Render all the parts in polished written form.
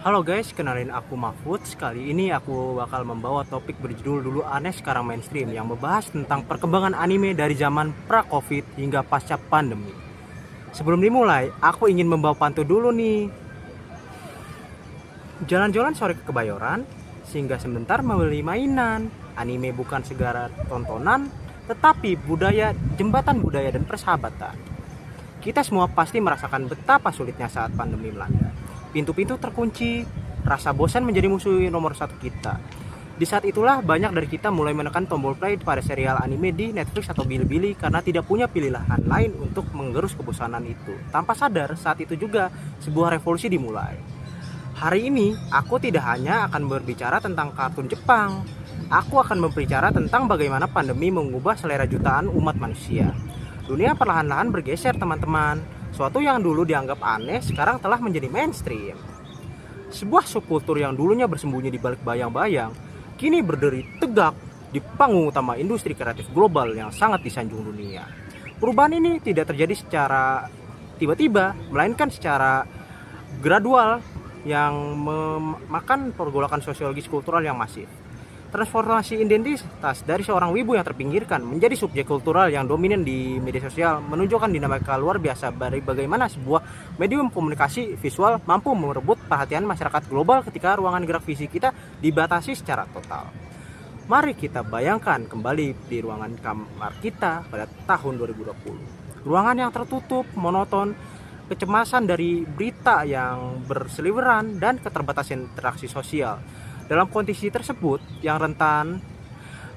Halo guys, kenalin aku Mahfud. Kali ini aku bakal membawa topik berjudul Dulu Aneh Sekarang Mainstream yang membahas tentang perkembangan anime dari zaman pra-Covid hingga pasca pandemi. Sebelum dimulai, aku ingin membawa pantun dulu nih. Jalan-jalan sore ke Kebayoran, sehingga sebentar membeli mainan. Anime bukan segala tontonan, tetapi budaya, jembatan budaya dan persahabatan. Kita semua pasti merasakan betapa sulitnya saat pandemi melanda. Pintu-pintu terkunci, rasa bosan menjadi musuh nomor satu kita. Di saat itulah banyak dari kita mulai menekan tombol play pada serial anime di Netflix atau Bilibili karena tidak punya pilihan lain untuk menggerus kebosanan itu. Tanpa sadar, saat itu juga sebuah revolusi dimulai. Hari ini, aku tidak hanya akan berbicara tentang kartun Jepang. Aku akan berbicara tentang bagaimana pandemi mengubah selera jutaan umat manusia. Dunia perlahan-lahan bergeser, teman-teman. Suatu yang dulu dianggap aneh sekarang telah menjadi mainstream. Sebuah subkultur yang dulunya bersembunyi di balik bayang-bayang kini berdiri tegak di panggung utama industri kreatif global yang sangat disanjung dunia. Perubahan ini tidak terjadi secara tiba-tiba, melainkan secara gradual yang memakan pergolakan sosiologis kultural yang masif. Transformasi identitas dari seorang wibu yang terpinggirkan menjadi subjek kultural yang dominan di media sosial menunjukkan dinamika luar biasa dari bagaimana sebuah medium komunikasi visual mampu merebut perhatian masyarakat global ketika ruangan gerak fisik kita dibatasi secara total. Mari kita bayangkan kembali di ruangan kamar kita pada tahun 2020. Ruangan yang tertutup, monoton, kecemasan dari berita yang berseliweran, dan keterbatasan interaksi sosial. Dalam kondisi tersebut yang rentan,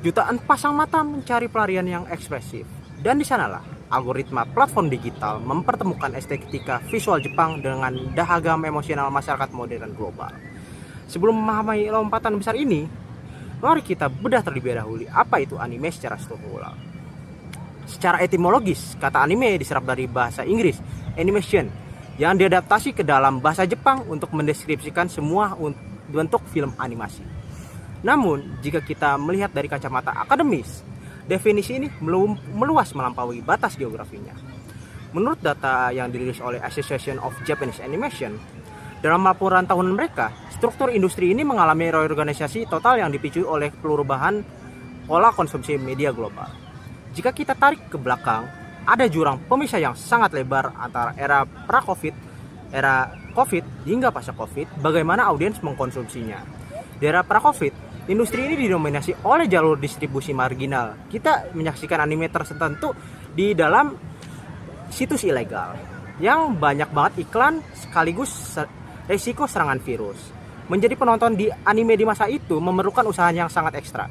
jutaan pasang mata mencari pelarian yang ekspresif. Dan di sanalah algoritma platform digital mempertemukan estetika visual Jepang dengan dahaga emosional masyarakat modern global. Sebelum memahami lompatan besar ini, mari kita bedah terlebih dahulu apa itu anime secara struktural. Secara etimologis, kata anime diserap dari bahasa Inggris, animation, yang diadaptasi ke dalam bahasa Jepang untuk mendeskripsikan semua bentuk film animasi. Namun, jika kita melihat dari kacamata akademis, definisi ini meluas melampaui batas geografinya. Menurut data yang dirilis oleh Association of Japanese Animation, dalam laporan tahunan mereka, struktur industri ini mengalami reorganisasi total yang dipicu oleh perubahan pola konsumsi media global. Jika kita tarik ke belakang, ada jurang pemisah yang sangat lebar antara era pra-Covid, era Covid hingga pasca Covid, bagaimana audiens mengkonsumsinya. Di era pra-Covid, industri ini didominasi oleh jalur distribusi marginal. Kita menyaksikan anime tertentu di dalam situs ilegal yang banyak banget iklan sekaligus resiko serangan virus. Menjadi penonton di anime di masa itu memerlukan usaha yang sangat ekstra.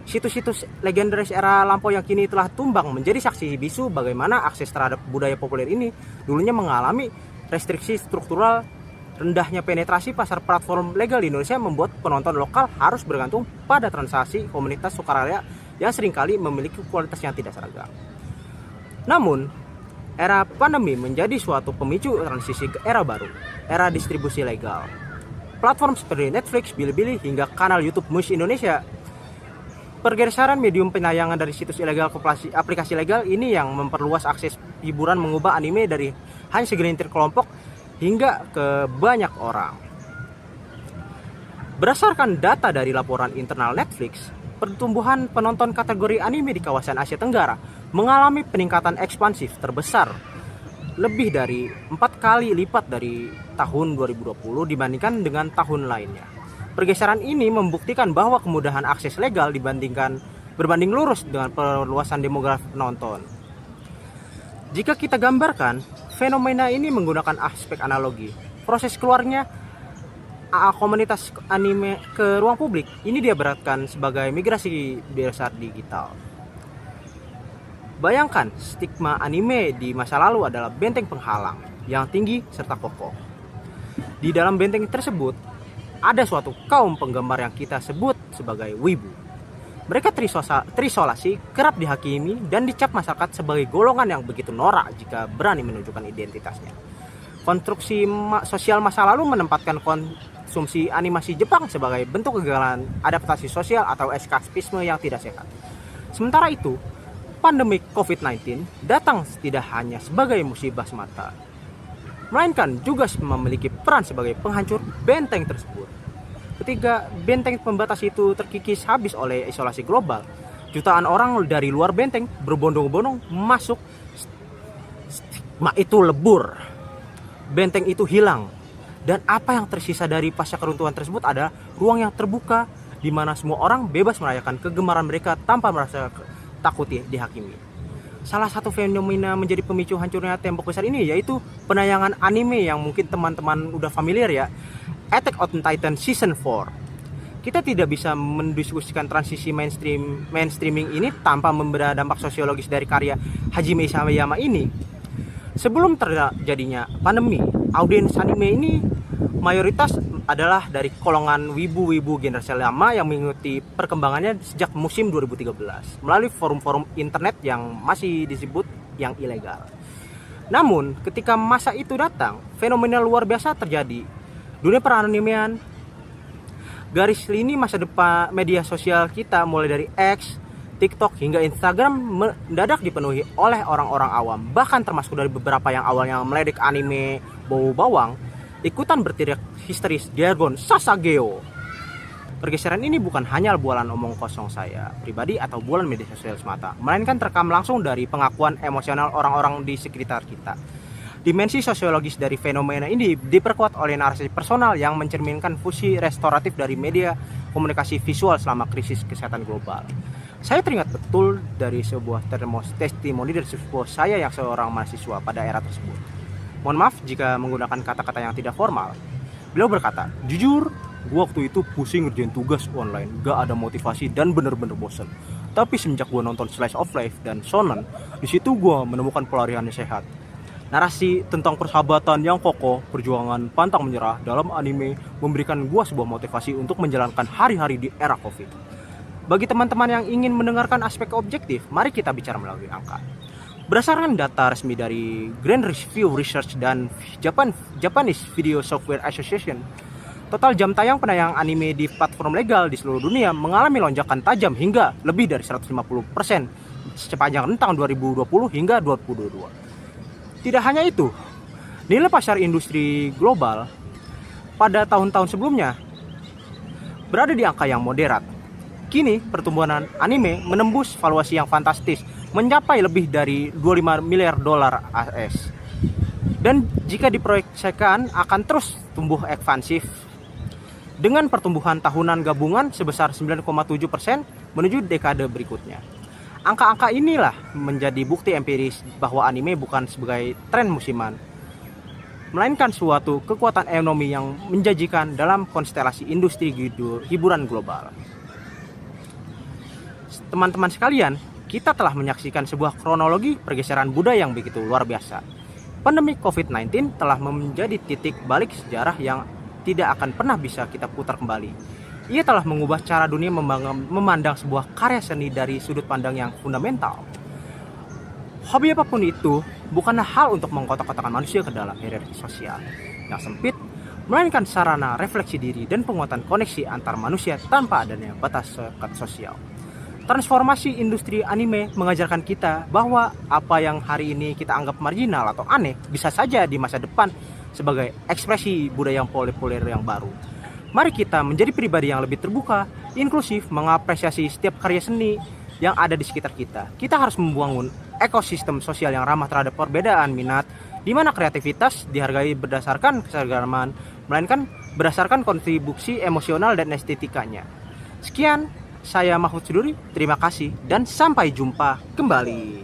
Situs-situs legendaris era lampau yang kini telah tumbang menjadi saksi bisu bagaimana akses terhadap budaya populer ini dulunya mengalami restriksi struktural. Rendahnya penetrasi pasar platform legal di Indonesia membuat penonton lokal harus bergantung pada transaksi komunitas sukarela yang seringkali memiliki kualitas yang tidak seragam. Namun, era pandemi menjadi suatu pemicu transisi ke era baru, era distribusi legal. Platform seperti Netflix, Bilibili, hingga kanal YouTube Mush Indonesia. Pergeseran medium penayangan dari situs ilegal ke aplikasi legal ini yang memperluas akses hiburan, mengubah anime dari hanya segelintir kelompok hingga ke banyak orang. Berdasarkan data dari laporan internal Netflix, pertumbuhan penonton kategori anime di kawasan Asia Tenggara mengalami peningkatan ekspansif terbesar, lebih dari 4 kali lipat dari tahun 2020 dibandingkan dengan tahun lainnya. Pergeseran ini membuktikan bahwa kemudahan akses legal berbanding lurus dengan perluasan demografi penonton. Jika kita gambarkan, fenomena ini menggunakan aspek analogi. Proses keluarnya komunitas anime ke ruang publik ini diibaratkan sebagai migrasi besar digital. Bayangkan, stigma anime di masa lalu adalah benteng penghalang yang tinggi serta kokoh. Di dalam benteng tersebut, ada suatu kaum penggemar yang kita sebut sebagai wibu. Mereka terisolasi, kerap dihakimi, dan dicap masyarakat sebagai golongan yang begitu norak jika berani menunjukkan identitasnya. Konstruksi sosial masa lalu menempatkan konsumsi animasi Jepang sebagai bentuk kegagalan adaptasi sosial atau eskapisme yang tidak sehat. Sementara itu, pandemi COVID-19 datang tidak hanya sebagai musibah semata, melainkan juga memiliki peran sebagai penghancur benteng tersebut. Ketika benteng pembatas itu terkikis habis oleh isolasi global, jutaan orang dari luar benteng berbondong-bondong masuk, stigma itu lebur, benteng itu hilang, dan apa yang tersisa dari pasca keruntuhan tersebut adalah ruang yang terbuka di mana semua orang bebas merayakan kegemaran mereka tanpa merasa takut dihakimi. Salah satu fenomena menjadi pemicu hancurnya tembok besar ini yaitu penayangan anime yang mungkin teman-teman udah familiar ya, Attack on Titan Season 4. Kita tidak bisa mendiskusikan transisi mainstreaming ini tanpa memberi dampak sosiologis dari karya Hajime Isayama ini. Sebelum terjadinya pandemi, audiens anime ini mayoritas adalah dari golongan wibu-wibu generasi lama yang mengikuti perkembangannya sejak musim 2013 melalui forum-forum internet yang masih disebut yang ilegal. Namun, ketika masa itu datang, fenomena luar biasa terjadi. Dunia peranimean, garis lini masa depan media sosial kita mulai dari X, TikTok hingga Instagram mendadak dipenuhi oleh orang-orang awam, bahkan termasuk dari beberapa yang awalnya meledek anime bau bawang, ikutan berteriak histeris jargon Sasageo. Pergeseran ini bukan hanya bualan omong kosong saya pribadi atau bualan media sosial semata, melainkan terekam langsung dari pengakuan emosional orang-orang di sekitar kita. Dimensi sosiologis dari fenomena ini diperkuat oleh narasi personal yang mencerminkan fungsi restoratif dari media komunikasi visual selama krisis kesehatan global. Saya teringat betul dari sebuah testimoni dari sebuah saya yang seorang mahasiswa pada era tersebut. Mohon maaf jika menggunakan kata-kata yang tidak formal. Beliau berkata, "Jujur, gua waktu itu pusing ngerjain tugas online, gak ada motivasi dan bener-bener bosen. Tapi semenjak gua nonton Slice of Life dan Shonen, di situ gua menemukan pelarian yang sehat. Narasi tentang persahabatan yang kokoh, perjuangan pantang menyerah dalam anime memberikan gua sebuah motivasi untuk menjalankan hari-hari di era Covid. Bagi teman-teman yang ingin mendengarkan aspek objektif, mari kita bicara melalui angka. Berdasarkan data resmi dari Grand Review Research dan Japanese Video Software Association, total jam tayang penayang anime di platform legal di seluruh dunia mengalami lonjakan tajam hingga lebih dari 150% sepanjang rentang 2020 hingga 2022. Tidak hanya itu, nilai pasar industri global pada tahun-tahun sebelumnya berada di angka yang moderat. Kini pertumbuhan anime menembus valuasi yang fantastis, mencapai lebih dari 25 miliar dolar AS. Dan jika diproyeksikan akan terus tumbuh ekspansif dengan pertumbuhan tahunan gabungan sebesar 9,7% menuju dekade berikutnya. Angka-angka inilah menjadi bukti empiris bahwa anime bukan sebagai tren musiman, melainkan suatu kekuatan ekonomi yang menjanjikan dalam konstelasi industri hiburan global. Teman-teman sekalian, kita telah menyaksikan sebuah kronologi pergeseran budaya yang begitu luar biasa. Pandemi COVID-19 telah menjadi titik balik sejarah yang tidak akan pernah bisa kita putar kembali. Ia telah mengubah cara dunia memandang sebuah karya seni dari sudut pandang yang fundamental. Hobi apapun itu bukanlah hal untuk mengkotak-kotakan manusia ke dalam hierarki sosial yang sempit, melainkan sarana refleksi diri dan penguatan koneksi antar manusia tanpa adanya batas sekat sosial. Transformasi industri anime mengajarkan kita bahwa apa yang hari ini kita anggap marginal atau aneh bisa saja di masa depan sebagai ekspresi budaya yang populer yang baru. Mari kita menjadi pribadi yang lebih terbuka, inklusif, mengapresiasi setiap karya seni yang ada di sekitar kita. Kita harus membangun ekosistem sosial yang ramah terhadap perbedaan minat, di mana kreativitas dihargai berdasarkan keseragaman, melainkan berdasarkan kontribusi emosional dan estetikanya. Sekian, saya Mahfud Suduri, terima kasih dan sampai jumpa kembali.